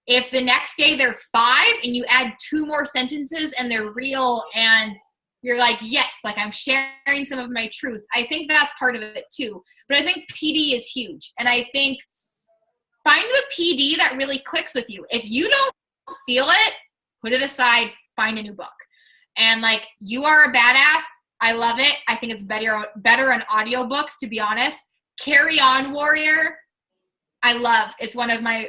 if the next day they're 5 and you add 2 more sentences and they're real and you're like, yes, like I'm sharing some of my truth. I think that's part of it too. But I think PD is huge. And I think find the PD that really clicks with you. If you don't feel it, put it aside, find a new book. And like, You Are a Badass, I love it. I think it's better on audiobooks, to be honest. Carry On Warrior, I love. It's one of my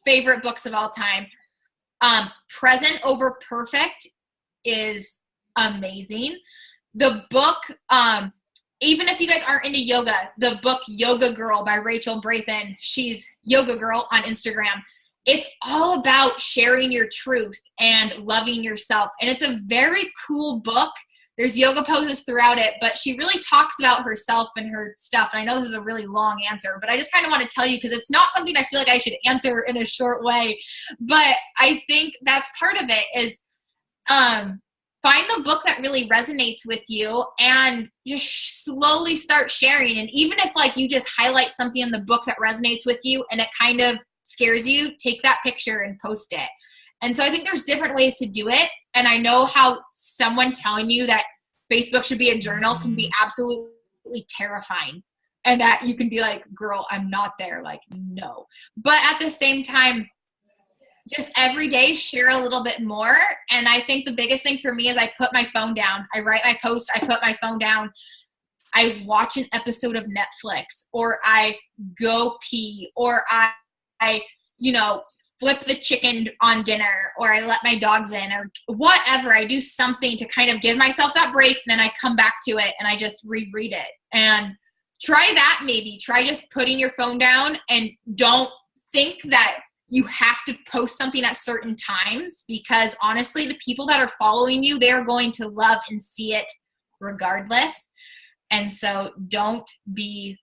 favorite books of all time. Present Over Perfect is amazing. The book, even if you guys aren't into yoga, the book Yoga Girl by Rachel Brathen, she's Yoga Girl on Instagram. It's all about sharing your truth and loving yourself. And it's a very cool book. There's yoga poses throughout it, but she really talks about herself and her stuff. And I know this is a really long answer, but I just kind of want to tell you because it's not something I feel like I should answer in a short way. But I think that's part of it is find the book that really resonates with you and just slowly start sharing. And even if like you just highlight something in the book that resonates with you and it kind of scares you, take that picture and post it. And so I think there's different ways to do it. And I know how someone telling you that Facebook should be a journal can be absolutely terrifying. And that you can be like, girl, I'm not there. Like, no. But at the same time, just every day share a little bit more. And I think the biggest thing for me is I put my phone down. I write my post. I put my phone down. I watch an episode of Netflix, or I go pee, or I flip the chicken on dinner, or I let my dogs in, or whatever. I do something to kind of give myself that break. And then I come back to it and I just reread it. And try that maybe. Try just putting your phone down and don't think that you have to post something at certain times, because honestly, the people that are following you, they're going to love and see it regardless. And so don't be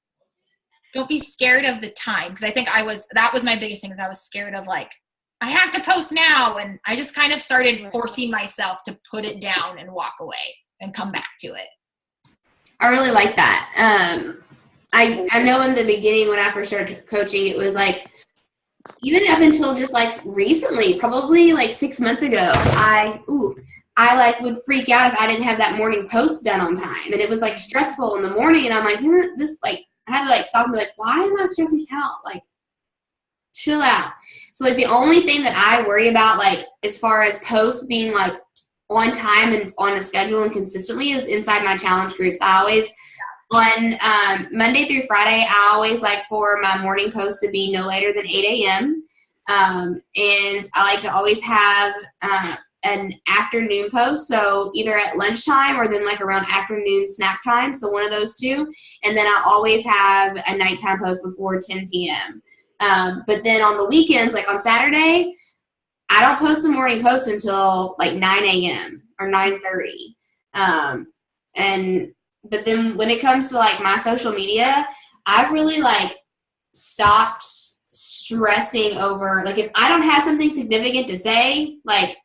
scared of the time. Because I think that was my biggest thing, is I was scared of like, I have to post now. And I just kind of started forcing myself to put it down and walk away and come back to it. I really like that. I know in the beginning when I first started coaching, it was like, even up until just like recently, probably like 6 months ago, I like would freak out if I didn't have that morning post done on time. And it was like stressful in the morning. And I'm like, this, like, I had to like stop and be like, why am I stressing out? Like, chill out. So like the only thing that I worry about, like as far as posts being like on time and on a schedule and consistently, is inside my challenge groups. I always, on Monday through Friday, I always like for my morning post to be no later than 8 a.m. And I like to always have an afternoon post, so either at lunchtime or then like around afternoon snack time, so one of those two. And then I always have a nighttime post before 10 p.m. But then on the weekends, like on Saturday, I don't post the morning post until like 9 a.m. or 9:30. But then when it comes to like my social media, I've really like stopped stressing over, like if I don't have something significant to say, like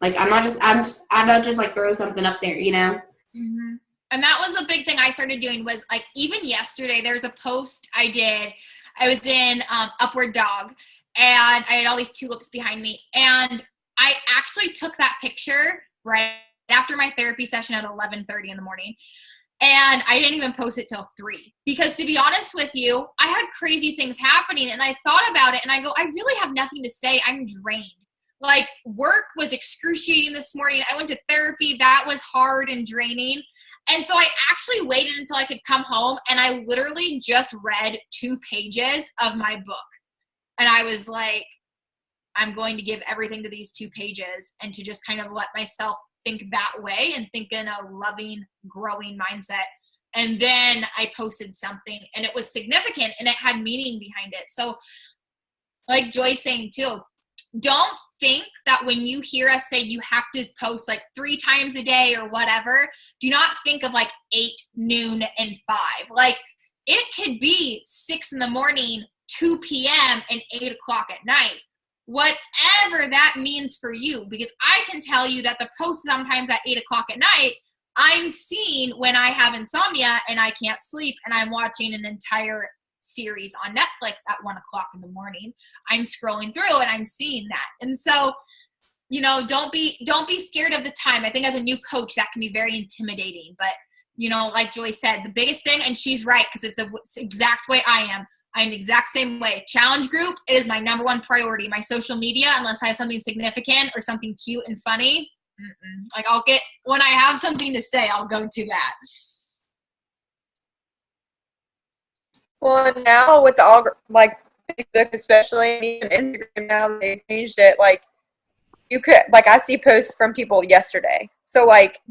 I don't just like throw something up there, you know? Mm-hmm. And that was the big thing I started doing, was like, even yesterday, there's a post I did. I was in Upward Dog, and I had all these tulips behind me. And I actually took that picture right after my therapy session at 11:30 in the morning. And I didn't even post it till 3, because to be honest with you, I had crazy things happening, and I thought about it and I go, I really have nothing to say. I'm drained. Like, work was excruciating this morning. I went to therapy. That was hard and draining. And so I actually waited until I could come home, and I literally just read 2 pages of my book. And I was like, I'm going to give everything to these 2 pages, and to just kind of let myself think that way and think in a loving, growing mindset. And then I posted something, and it was significant and it had meaning behind it. So like Joy's saying too, don't think that when you hear us say you have to post like 3 times a day or whatever, do not think of like 8, noon, and 5. Like, it could be 6 in the morning, 2 p.m., and 8 o'clock at night. Whatever that means for you, because I can tell you that the post sometimes at 8 o'clock at night, I'm seeing when I have insomnia and I can't sleep and I'm watching an entire series on Netflix at 1 o'clock in the morning. I'm scrolling through and I'm seeing that. And so, you know, don't be scared of the time. I think as a new coach, that can be very intimidating. But, you know, like Joy said, the biggest thing, and she's right, because it's the exact way I am. I'm the exact same way. Challenge group, it is my number 1 priority. My social media, unless I have something significant or something cute and funny, like when I have something to say, I'll go to that. Well, now with the like Facebook, especially, and even Instagram, now they changed it. Like, you could, like, I see posts from people yesterday. So like,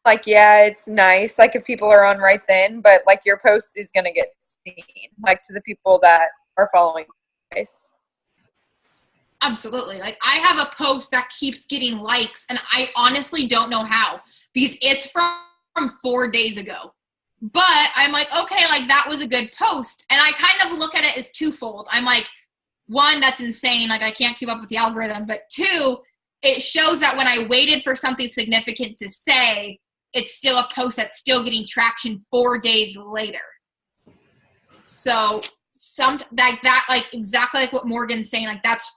like, yeah, it's nice, like, if people are on right then, but, like, your post is going to get seen, like, to the people that are following you guys. Absolutely. Like, I have a post that keeps getting likes, and I honestly don't know how, because it's from 4 days ago. But I'm like, okay, like, that was a good post. And I kind of look at it as twofold. I'm like, one, that's insane. Like, I can't keep up with the algorithm. But two, it shows that when I waited for something significant to say, it's still a post that's still getting traction 4 days later. So like that, like exactly like what Morgan's saying, like that's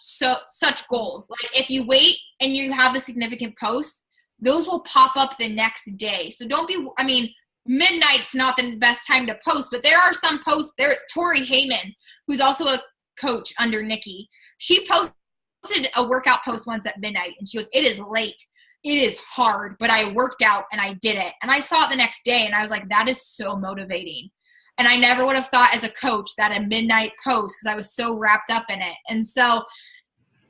such gold. Like if you wait and you have a significant post, those will pop up the next day. So don't be, I mean, midnight's not the best time to post, but there are some posts. There's Tori Heyman, who's also a coach under Nikki. She posted a workout post once at midnight, and she goes, "It is late. It is hard, but I worked out and I did it." And I saw it the next day, and I was like, that is so motivating. And I never would have thought as a coach that a midnight post, because I was so wrapped up in it. And so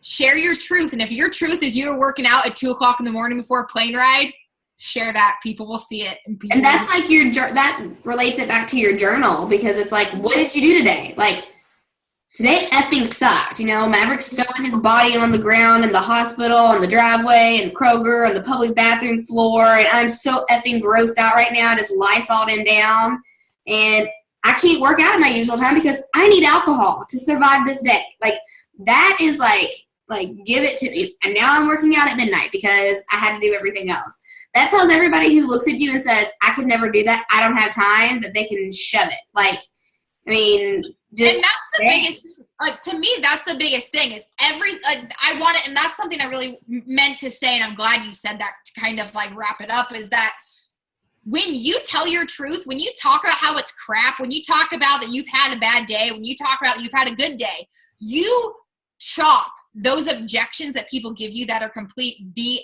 share your truth. And if your truth is you were working out at 2 o'clock in the morning before a plane ride, share that. People will see it. And that's like that relates it back to your journal, because it's like, what did you do today? Like, today effing sucked. You know, Maverick's throwing his body on the ground in the hospital, in the driveway, in Kroger, on the public bathroom floor. And I'm so effing grossed out right now. I just Lysoled him down. And I can't work out at my usual time because I need alcohol to survive this day. Like, that is like give it to me. And now I'm working out at midnight because I had to do everything else. That tells everybody who looks at you and says, I could never do that, I don't have time, that they can shove it. Like, I mean, just. And that's the biggest, like, to me, that's the biggest thing is I want it. And that's something I really meant to say. And I'm glad you said that to kind of like wrap it up, is that when you tell your truth, when you talk about how it's crap, when you talk about that you've had a bad day, when you talk about you've had a good day, you chop those objections that people give you that are complete BS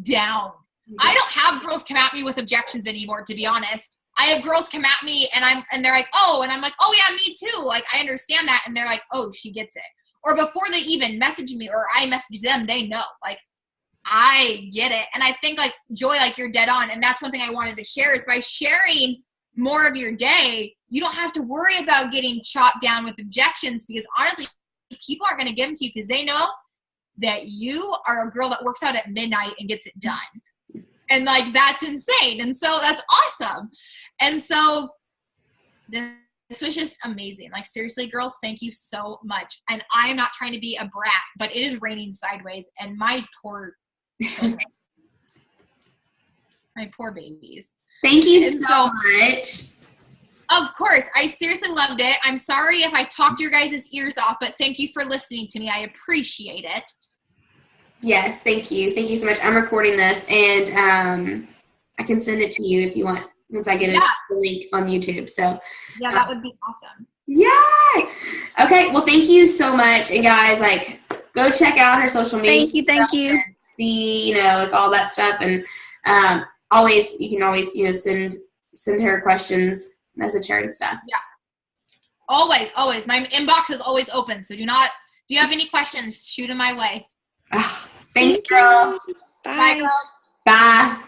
down. Yeah. I don't have girls come at me with objections anymore, to be honest. I have girls come at me and they're like, oh, and I'm like, oh yeah, me too. Like, I understand that. And they're like, oh, she gets it. Or before they even message me or I message them, they know, like, I get it. And I think, like, Joy, like, you're dead on. And that's one thing I wanted to share is by sharing more of your day, you don't have to worry about getting chopped down with objections, because honestly, people aren't going to give them to you because they know that you are a girl that works out at midnight and gets it done. And, like, that's insane. And so that's awesome. And so this was just amazing. Like, seriously, girls, thank you so much. And I am not trying to be a brat, but it is raining sideways, and my poor babies. Thank you so much. Of course. I seriously loved it. I'm sorry if I talked your guys' ears off, but thank you for listening to me. I appreciate it. Yes, thank you. Thank you so much. I'm recording this, and I can send it to you if you want, once I get the link on YouTube. So yeah, that would be awesome. Yay! Okay, well, thank you so much. And guys, like, go check out her social media. Thank you. See, like, all that stuff. And you can always, send her questions, message her and stuff. Yeah. Always. My inbox is always open. So if you have any questions, shoot them my way. Thanks, girl. Bye. Bye, girls. Bye.